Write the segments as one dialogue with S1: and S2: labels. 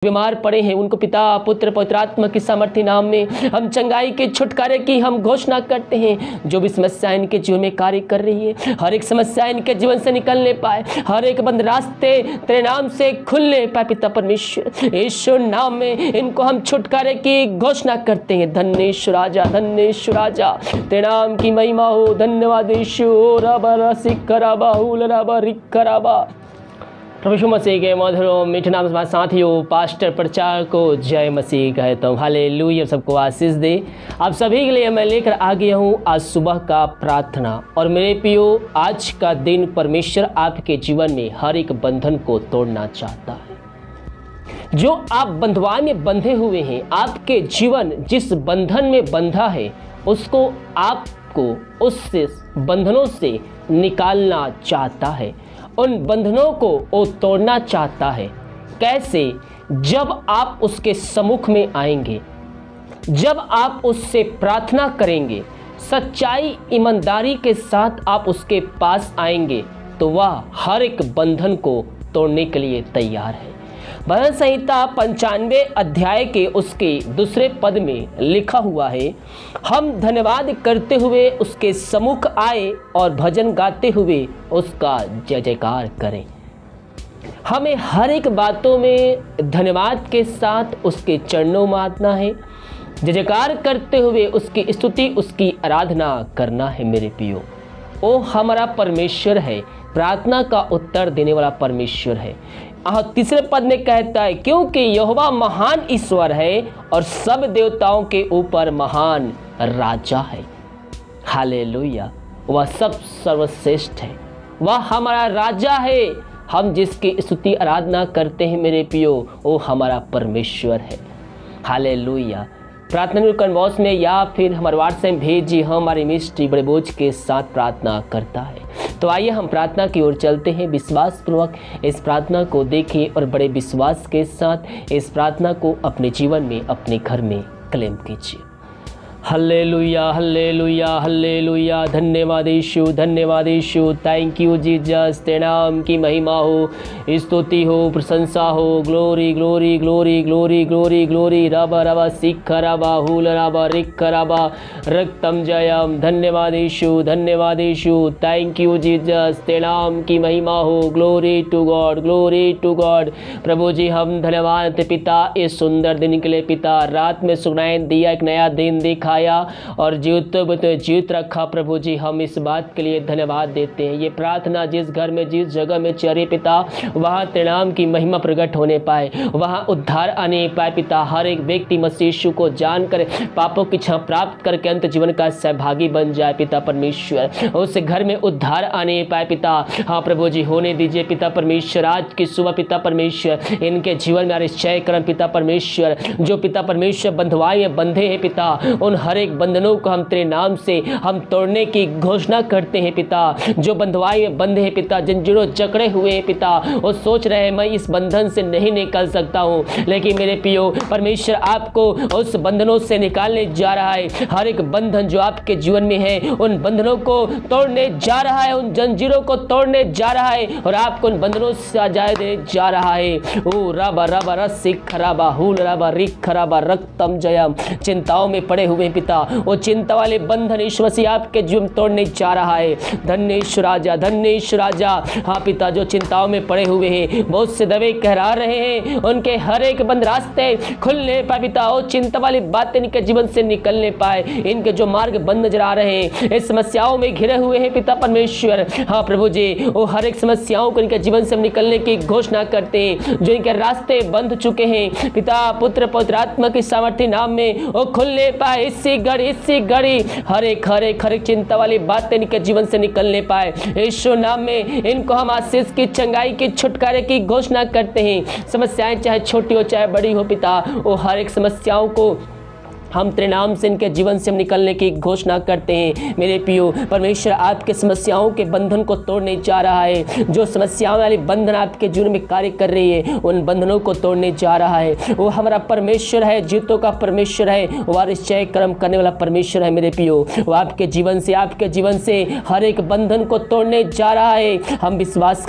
S1: बीमार पड़े हैं उनको पिता पुत्र पवित्र आत्मा की सामर्थ्य नाम में हम चंगाई के छुटकारे की हम घोषणा करते हैं। जो भी समस्या इनके जीवन में कार्य कर रही है, हर एक समस्या इनके जीवन से निकलने पाए, हर एक बंद रास्ते तेरे नाम से खुलने पाए। पिता परमेश्वर यीशु नाम में इनको हम छुटकारे की घोषणा करते हैं। धन्येश्वर राजा, धन्येश्वर राजा, तेरे नाम की महिमा हो। धन्यवाद यीशु। रबा सिकराबा हुलराबा रिकराबा। प्रभु यीशु मसीह के मधुर मीठे नाम से साथियों पास्टर प्रचार को जय मसीह कहता हूँ। हालेलुया। सबको आशीष दे। आप सभी के लिए मैं लेकर आ गया हूँ आज सुबह का प्रार्थना। और मेरे प्रियो, आज का दिन परमेश्वर आपके जीवन में हर एक बंधन को तोड़ना चाहता है। जो आप बंधुआई में बंधे हुए हैं, आपके जीवन जिस बंधन में बंधा है उसको आपको उससे बंधनों से निकालना चाहता है। उन बंधनों को वो तोड़ना चाहता है। कैसे? जब आप उसके सम्मुख में आएंगे, जब आप उससे प्रार्थना करेंगे, सच्चाई ईमानदारी के साथ आप उसके पास आएंगे, तो वह हर एक बंधन को तोड़ने के लिए तैयार है। भजन संहिता 95 अध्याय के उसके दूसरे पद में लिखा हुआ है, हम धन्यवाद करते हुए उसके सम्मुख आए और भजन गाते हुए उसका जय जयकार करें। हमें हर एक बातों में धन्यवाद के साथ उसके चरणों में आना है, जय जयकार करते हुए उसकी स्तुति, उसकी आराधना करना है। मेरे प्रियो, वो हमारा परमेश्वर है, प्रार्थना का उत्तर देने वाला परमेश्वर है। तीसरे पद में कहता है, क्योंकि यहोवा महान ईश्वर है और सब देवताओं के ऊपर महान राजा है। हालेलुया। वह सब सर्वश्रेष्ठ है, वह हमारा राजा है। हम जिसकी स्तुति आराधना करते हैं मेरे प्रियो, वो हमारा परमेश्वर है। हालेलुया। प्रार्थना कन्वॉस में या फिर हमारे व्हाट्सएप भेजिए, हमारी मिस्ट्री बड़े बोझ के साथ प्रार्थना करता है। तो आइए हम प्रार्थना की ओर चलते हैं। विश्वास पूर्वक इस प्रार्थना को देखें और बड़े विश्वास के साथ इस प्रार्थना को अपने जीवन में, अपने घर में क्लेम कीजिए। Hallelujah, hallelujah, hallelujah. धन्यवाद यीशु, धन्यवाद यीशु। Thank you Jesus. तेरे नाम की महिमा हो, स्तुति हो, प्रशंसा हो। Glory glory glory glory glory glory. रबा रबा सिख रबा हुल रबा रिख रबा रक्तम जयम। धन्यवाद यीशु, धन्यवाद यीशु। Thank you Jesus. तेरे नाम की महिमा हो। Glory to God, glory to God. प्रभु जी हम धन्यवाद पिता इस सुंदर दिन के लिए। पिता रात में सुनाई दिया, एक नया दिन दिखाया और जीवित रखा। प्रभु जी हम इस बात के लिए धन्यवाद देते हैं। ये प्रार्थना जिस घर में, जिस जगह में चले पिता, वहाँ तेरे नाम की महिमा प्रकट होने पाए, वहाँ उद्धार आने पाए। पिता हर एक व्यक्ति मसीह यीशु को जानकर पापों की क्षमा प्राप्त करके अंत जीवन का सहभागी बन जाए। पिता परमेश्वर उस घर में उद्धार आने पाए। पिता हाँ प्रभु जी होने दीजिए। पिता परमेश्वर आज की सुबह पिता परमेश्वर इनके जीवन में निश्चय करम। पिता परमेश्वर जो पिता परमेश्वर बंधुआई में बंधे हैं पिता, उन हर एक बंधनों को हम तेरे नाम से हम तोड़ने की घोषणा करते हैं। पिता जो बंधुआई में बंधे हैं पिता, जंजीरों जकड़े हुए हैं पिता, वो सोच रहे हैं मैं इस बंधन से नहीं निकल सकता हूँ, लेकिन मेरे प्रियो परमेश्वर आपको उस बंधनों से निकालने जा रहा है। हर एक बंधन जो आपके जीवन में है, उन बंधनों को तोड़ने जा रहा है, उन जंजीरों को तोड़ने जा रहा है और आपको उन बंधनों से आजाद देने जा रहा है। ओ रबा रबा रसिक रबा हुल रबा रिख रबा रक्तम जयम। चिंताओं में पड़े हुए पिता, वो चिंता वाले बंधन यीशु मसीह आपके जीवन तोड़ने जा रहा है। धन्येश्वर राजा, धन्येश्वर राजा। हाँ पिता जो चिंताओं में पड़े हुए हैं, बहुत से दवे कहरा रहे हैं, उनके हर एक बंद रास्ते खुलने पाए पिता। वो चिंता वाली बातें इनके जीवन से निकलने पाए। इनके जो मार्ग बंद नजर आ रहे हैं, इस समस्याओं में घिरे हुए हैं पिता परमेश्वर। हाँ प्रभु जी वो हर एक समस्याओं को इनके जीवन से निकलने की घोषणा करते हैं। जो इनके रास्ते बंद चुके हैं पिता पुत्र पवित्र आत्मा की सामर्थ्य नाम में वो खुलने पाए। इसी घड़ी हर एक चिंता वाली बातें इनके जीवन से निकलने पाए। यीशु नाम में इनको हम आशीष की, चंगाई की, छुटकारे की घोषणा करते हैं। समस्याएं चाहे छोटी हो चाहे बड़ी हो पिता, वो हर एक समस्याओं को हम तेरे नाम से इनके जीवन से हम निकलने की घोषणा करते हैं। मेरे पियो परमेश्वर आपके समस्याओं के बंधन को तोड़ने जा रहा है। जो समस्याओं वाली बंधन आपके जीवन में कार्य कर रही है उन बंधनों को तोड़ने जा रहा है। वो हमारा परमेश्वर है, जीतों का परमेश्वर है, वारिस जय कर्म करने वाला परमेश्वर है। मेरे पियो वो आपके जीवन से हर एक बंधन को तोड़ने जा रहा है। हम विश्वास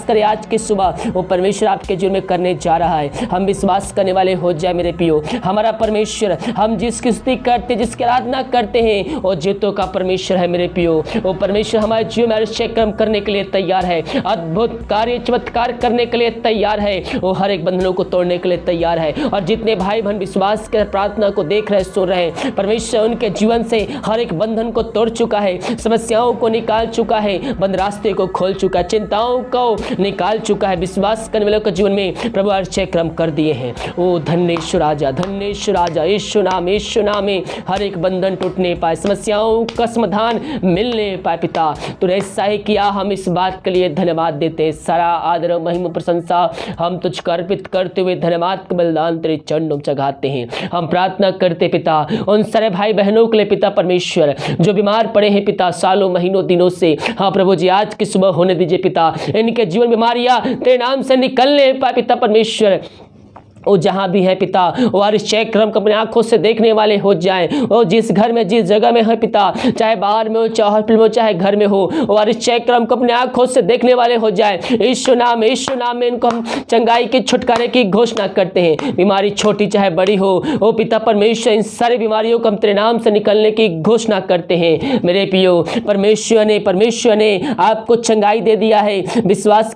S1: करें आज की सुबह वो परमेश्वर आपके जीवन में करने जा रहा है। हम विश्वास करने वाले हो जाए मेरे पियो। हमारा परमेश्वर, हम जिसकी स्तुति करते, जिसकी आराधना करते हैं, वो जीतों का परमेश्वर है मेरे पियो। वो परमेश्वर हमारे जीवन में आश्चर्य कर्म करने के लिए तैयार है, अद्भुत कार्य चमत्कार करने के लिए तैयार है। वो हर एक बंधनों को तोड़ने के लिए तैयार है। और जितने भाई बहन विश्वास के प्रार्थना को देख रहे, सुन रहे हैं, परमेश्वर उनके जीवन से हर एक बंधन को तोड़ चुका है, समस्याओं को निकाल चुका है, बंद रास्ते को खोल चुका है, चिंताओं को निकाल चुका है। विश्वास करने वालों के जीवन में प्रभु आश्चर्य कर्म कर दिए हैं। ओ धन्येश्वर राजा, धन्येश्वर राजा, यीशु नाम में हर एक बंधन टूटने पाए, समस्याओं का समाधान मिलने पाए। पिता तूने ऐसा ही किया, हम इस बात के लिए धन्यवाद देते हैं। सारा आदर महिमा प्रशंसा हम तुझको अर्पित करते हुए धन्यवाद का बलिदान तेरे चरणों में चढ़ाते हैं। हम प्रार्थना करते पिता उन सारे भाई बहनों के लिए पिता परमेश्वर जो बीमार पड़े हैं पिता सालों महीनों दिनों से। हाँ प्रभु जी आज की सुबह होने दीजिए पिता, इनके जीवन बीमारियां तेरे नाम से निकलने पाए पिता परमेश्वर। वो जहाँ भी है पिता वो आश्चर्य कर्म को अपनी आंखों से देखने वाले हो जाएं। वो जिस घर में जिस जगह में है पिता, चाहे बाहर में हो, चाहे हॉस्पिटल में हो, चाहे घर में हो, वो आश्चर्य कर्म को अपनी आंखों से देखने वाले हो जाए। यीशु नाम में इनको हम चंगाई के छुटकारे की घोषणा करते हैं। बीमारी छोटी चाहे बड़ी हो, वो पिता परमेश्वर इन सारी बीमारियों को हम तेरे नाम से निकलने की घोषणा करते हैं। मेरे पियो परमेश्वर ने आपको चंगाई दे दिया है। विश्वास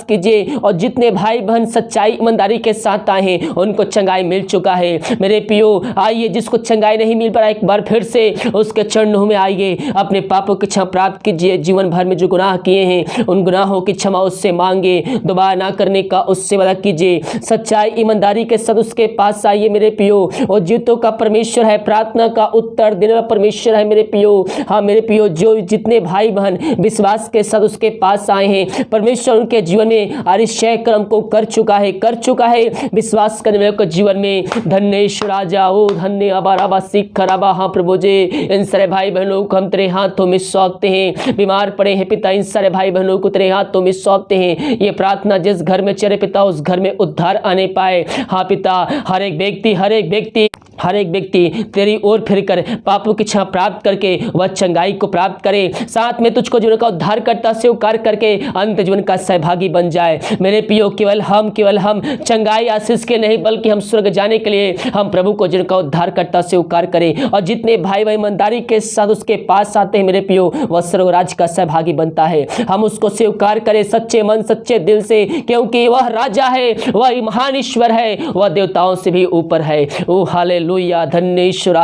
S1: कीजिए और जितने भाई बहन सच्चाई ईमानदारी के साथ आए हैं उनको चंगाई मिल चुका है। मेरे पियो आइए, जिसको चंगाई नहीं मिल पा रहा एक बार फिर से उसके चरणों में आइए, अपने पापों की क्षमा प्राप्त कीजिए। जीवन भर में जो गुनाह किए हैं उन गुनाहों की क्षमा उससे मांगे, दोबारा ना करने का उससे वादा कीजिए। सच्चाई ईमानदारी के साथ उसके पास आइए मेरे पियो। और जीतों का परमेश्वर है, प्रार्थना का उत्तर देने वाला परमेश्वर है मेरे पियो। हाँ मेरे पियो, जो जितने भाई बहन विश्वास के साथ उसके पास आए हैं परमेश्वर उनके जीवन में आश्चर्य कर्म को कर चुका है। विश्वास करने वालों के जीवन में धन्येश्वर राजा, ओ धन्य अबा सिख रबा। हाँ प्रभु जी इन सारे भाई बहनों को हम तेरे हाथों में सौंपते हैं। बीमार पड़े हैं पिता, इन सारे भाई बहनों को तेरे हाथों में सौंपते हैं। ये प्रार्थना जिस घर में चले पिता उस घर में उद्धार आने पाए। हाँ पिता हर एक व्यक्ति तेरी ओर फिर कर पापों की क्षमा प्राप्त करके वह चंगाई को प्राप्त करे, साथ में तुझको जीवन का उद्धार करता स्वीकार करके अंत जीवन का सहभागी बन जाए। मेरे पियो केवल हम चंगाई आशीष के नहीं बल्कि हम स्वर्ग जाने के लिए हम प्रभु को जीवन का उद्धार करता स्वीकार करें। और जितने भाई ईमानदारी के साथ उसके पास आते हैं मेरे पियो वह स्वर्ग राज्य का सहभागी बनता है। हम उसको स्वीकार करें सच्चे मन सच्चे दिल से, क्योंकि वह राजा है, वह महान ईश्वर है, वह देवताओं से भी ऊपर है। ओ हालेलुया, धन्येश्वर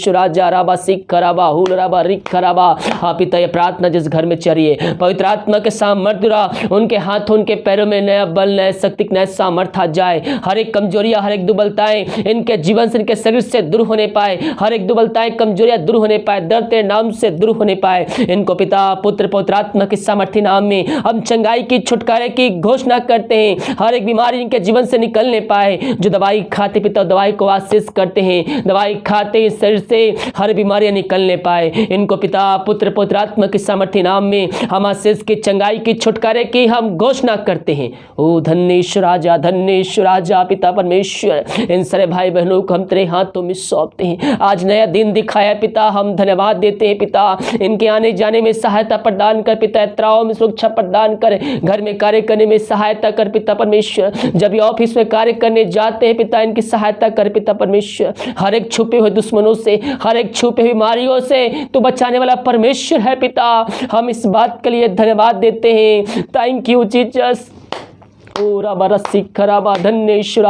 S1: राजा राबा सिख राबा हुल राबा रिख राबा। हाँ पिता ये प्रार्थना जिस घर में चलिए पवित्र आत्मा के सामर्थ्य उनके हाथों उनके पैरों में नया बल नया शक्ति नया सामर्थ्य आ जाए। हर एक कमजोरियां हर एक दुर्बलताएं इनके जीवन से इनके शरीर से दूर होने पाए, हर एक दुर्बलताएं कमजोरियां दूर होने पाए, दर्द तेरे नाम से दूर होने पाए। इनको पिता पुत्र पवित्र आत्मा के सामर्थ्य नाम में हम चंगाई की छुटकारे की घोषणा करते हैं। हर एक बीमारी इनके जीवन से निकलने पाए। जो दवाई खाते पिता दवाई को आशीष करते हैं, दवाई खाते शरीर से हर बीमारियां निकलने पाए। इनको पिता पुत्र पवित्र आत्मा के सामर्थ्य नाम में हम आशीष की चंगाई की छुटकारे की हम घोषणा करते हैं। ओ धन्येश्वर राजा पिता परमेश्वर इन सारे भाई बहनों को हम तेरे हाथों में सौंपते हैं। आज नया दिन दिखाया पिता, हम धन्यवाद देते हैं पिता। इनके आने जाने में सहायता प्रदान कर पिता, यात्राओं में सुरक्षा प्रदान कर, घर में कार्य करने में सहायता कर पिता परमेश्वर। जब ये ऑफिस में कार्य करने जाते हैं पिता इनकी सहायता कर पिता परमेश्वर। हर एक छुपे हुए दुश्मनों से हर एक छुपे हुई बीमारियों से तो बचाने वाला परमेश्वर है पिता। हम इस बात के लिए धन्यवाद देते हैं। Thank you Jesus. धन्येश्वर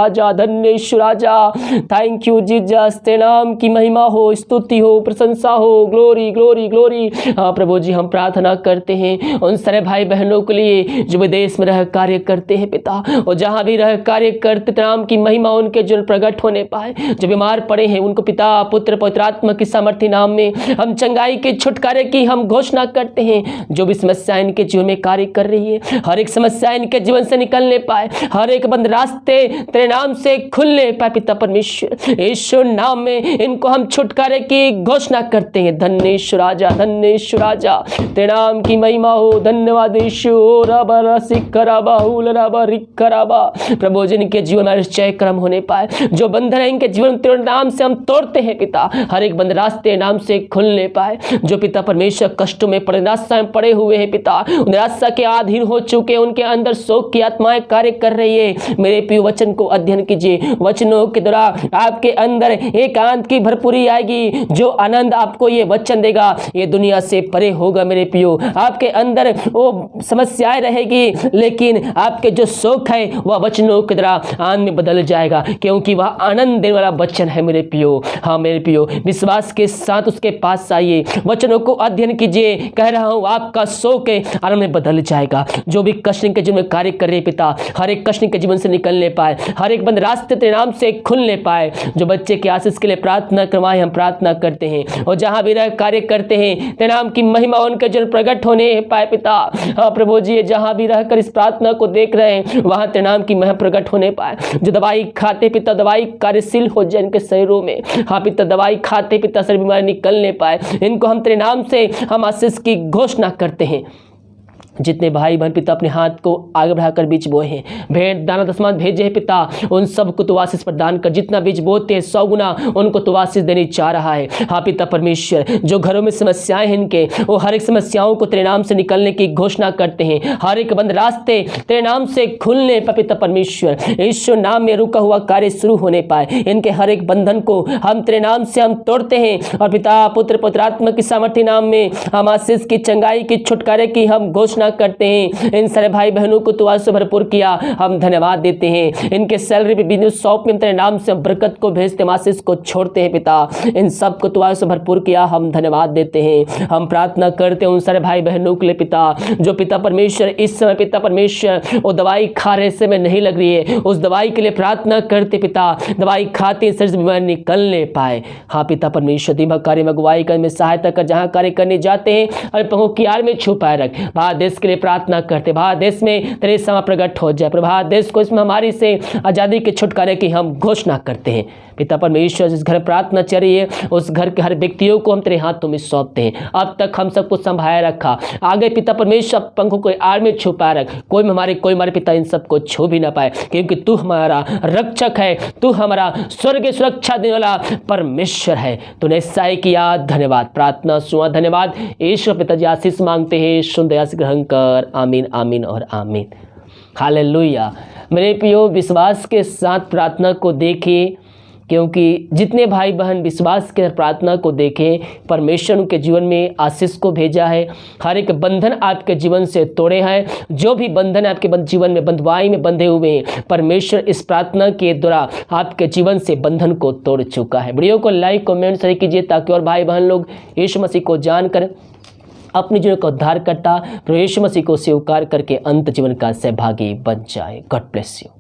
S1: राजा, थैंक यू जीसस। तेरे नाम की महिमा हो, स्तुति हो, प्रशंसा हो, ग्लोरी। हाँ प्रभु जी हम प्रार्थना करते हैं उन सारे भाई बहनों के लिए जो विदेश में रह कार्य करते हैं पिता, और जहाँ भी रह कार्य करते तेरे नाम की महिमा उनके जीवन प्रकट होने पाए। जो बीमार पड़े हैं उनको पिता पुत्र पवित्र आत्मा की सामर्थ्य नाम में हम चंगाई के छुटकारे की हम घोषणा करते हैं। जो भी समस्या इनके जीवन में कार्य कर रही है हर एक समस्या इनके जीवन से निकलने पाए, हर एक बंद रास्ते तेरे नाम से खुलने पाए पिता परमेश्वर। यीशु नाम में इनको हम छुटकारे की घोषणा करते हैं। धन्य यीशु राजा, धन्य यीशु राजा, तेरे नाम की महिमा हो। धन्यवाद यीशु। प्रभु जिनके जीवन में निश्चय कर्म होने पाए, जो बंधन है इनके जीवन तेरे नाम से हम तोड़ते हैं पिता, हर एक बंद रास्ते नाम से खुलने पाए। जो पिता परमेश्वर कष्टों में पड़े, निराशा में पड़े हुए हैं पिता, निराशा के अधीन हो चुके, उनके अंदर शोक की आत्माएं कार्य कर रही है। मेरे प्रिय वचन को अध्ययन कीजिए, वचनों के द्वारा आपके अंदर एकांत की भरपूरी आएगी। जो आनंद आपको ये वचन देगा ये दुनिया से परे होगा। मेरे प्रियो, आपके अंदर वो समस्याएं रहेगी, लेकिन आपके जो शोक है वह वचनों के द्वारा आनंद में बदल जाएगा, क्योंकि वह आनंद देने वाला वचन है मेरे प्रियो। हाँ मेरे प्रियो, विश्वास के साथ उसके पास आइए, वचनों को अध्ययन कीजिए। कह रहा हूँ आपका शोक आनंद में बदल जाएगा। जो भी कष्ट के जीवन में कार्य कर रहे पिता, हर एक कष्ट के जीवन से निकलने पाए, हर एक बंद रास्ते तेरे नाम से खुलने पाए। जो बच्चे के आशीष के लिए प्रार्थना करवाए हम प्रार्थना करते हैं, और जहां भी रह कार्य करते हैं तेरे नाम की महिमा उनके जन प्रकट होने पाए पिता। हाँ प्रभु जी, जहां भी रहकर इस प्रार्थना को देख रहे हैं वहां तेरे नाम की महिमा प्रकट होने पाए। जो दवाई खाते पिता, दवाई कार्यशील हो जाए इनके शरीरों में। हाँ पिता, दवाई खाते पिता शरीर बीमारी निकलने पाए। इनको हम तेरे नाम से हम आशीष की घोषणा करते हैं। जितने भाई बहन पिता अपने हाथ को आगे बढ़ाकर बीज बोए हैं, भेंट दाना दशमांश भेजे हैं पिता, उन सबको तो आशीष प्रदान कर। जितना बीज बोते हैं 100 गुना उनको तो आशीष देने चाह रहा है। हाँ पिता परमेश्वर, जो घरों में समस्याएं हैं इनके, वो हर एक समस्याओं को तेरे नाम से निकलने की घोषणा करते हैं। हर एक बंद रास्ते तेरे नाम से खुलने पर पिता परमेश्वर, यीशु नाम में रुका हुआ कार्य शुरू होने पाए। इनके हर एक बंधन को हम तेरे नाम से हम तोड़ते हैं, और पिता पुत्र पवित्रात्मा की सामर्थ्य नाम में हम आशीष की, चंगाई की, छुटकारे की हम घोषणा करते हैं। इन सारे भाई बहनों को तू आज से भरपूर किया, हम धन्यवाद देते हैं। इनके सैलरी पे, बिजनेस शॉप में तेरे नाम से बरकत को भेजते, आशीष को छोड़ते हैं पिता। इन सब को तू आज से भरपूर किया, हम धन्यवाद देते हैं। हम प्रार्थना करते हैं उन सारे भाई बहनों के लिए पिता, जो पिता परमेश्वर इस समय पिता परमेश्वर वो दवाई खा रहे समय नहीं लग रही है, उस दवाई के लिए प्रार्थना करते पिता, दवाई खाते शरीर से बीमारी निकलने पाए। हाँ पिता परमेश्वर, दिमाग कार्य में अगुवाई कर, में सहायता कर, जहाँ कार्य करने जाते हैं और पंखों की आड़ में छुपाए रख। भारत देश के लिए प्रार्थना करते, भारत देश में तेरे समय प्रकट हो जाए। भारत देश को इस महामारी से आज़ादी के छुटकारे की हम घोषणा करते हैं पिता परमेश्वर। जिस घर प्रार्थना चल रही है उस घर के हर व्यक्तियों को हम तेरे हाथों में सौंपते हैं। अब तक हम सबको संभाया रखा, आगे पिता परमेश्वर पंखों को आड़ में छुपा रख, कोई हमारे पिता इन सबको छू भी ना पाए, क्योंकि तू हमारा रक्षक है, तू हमारा स्वर्ग सुरक्षा देने वाला परमेश्वर है। तूने ऐसा ही किया, धन्यवाद। प्रार्थना सुना, धन्यवाद। ईश्वर पिताजी आशीष मांगते हैं, सुन दया से ग्रहण कर। आमीन, आमीन और आमीन। हालेलुया। मेरे प्रियो, विश्वास के साथ प्रार्थना को देखें, क्योंकि जितने भाई बहन विश्वास के प्रार्थना को देखें, परमेश्वर उनके जीवन में आशीष को भेजा है। हर एक बंधन आपके जीवन से तोड़े हैं। जो भी बंधन आपके जीवन में बंधुआई में बंधे हुए हैं, परमेश्वर इस प्रार्थना के द्वारा आपके जीवन से बंधन को तोड़ चुका है। वीडियो को लाइक कमेंट शेयर कीजिए, ताकि और भाई बहन लोग यीशु मसीह को जानकर अपने जीवन का उद्धार करता प्रभु यीशु मसीह को स्वीकार करके अंत जीवन का सहभागी बन जाए। God bless you.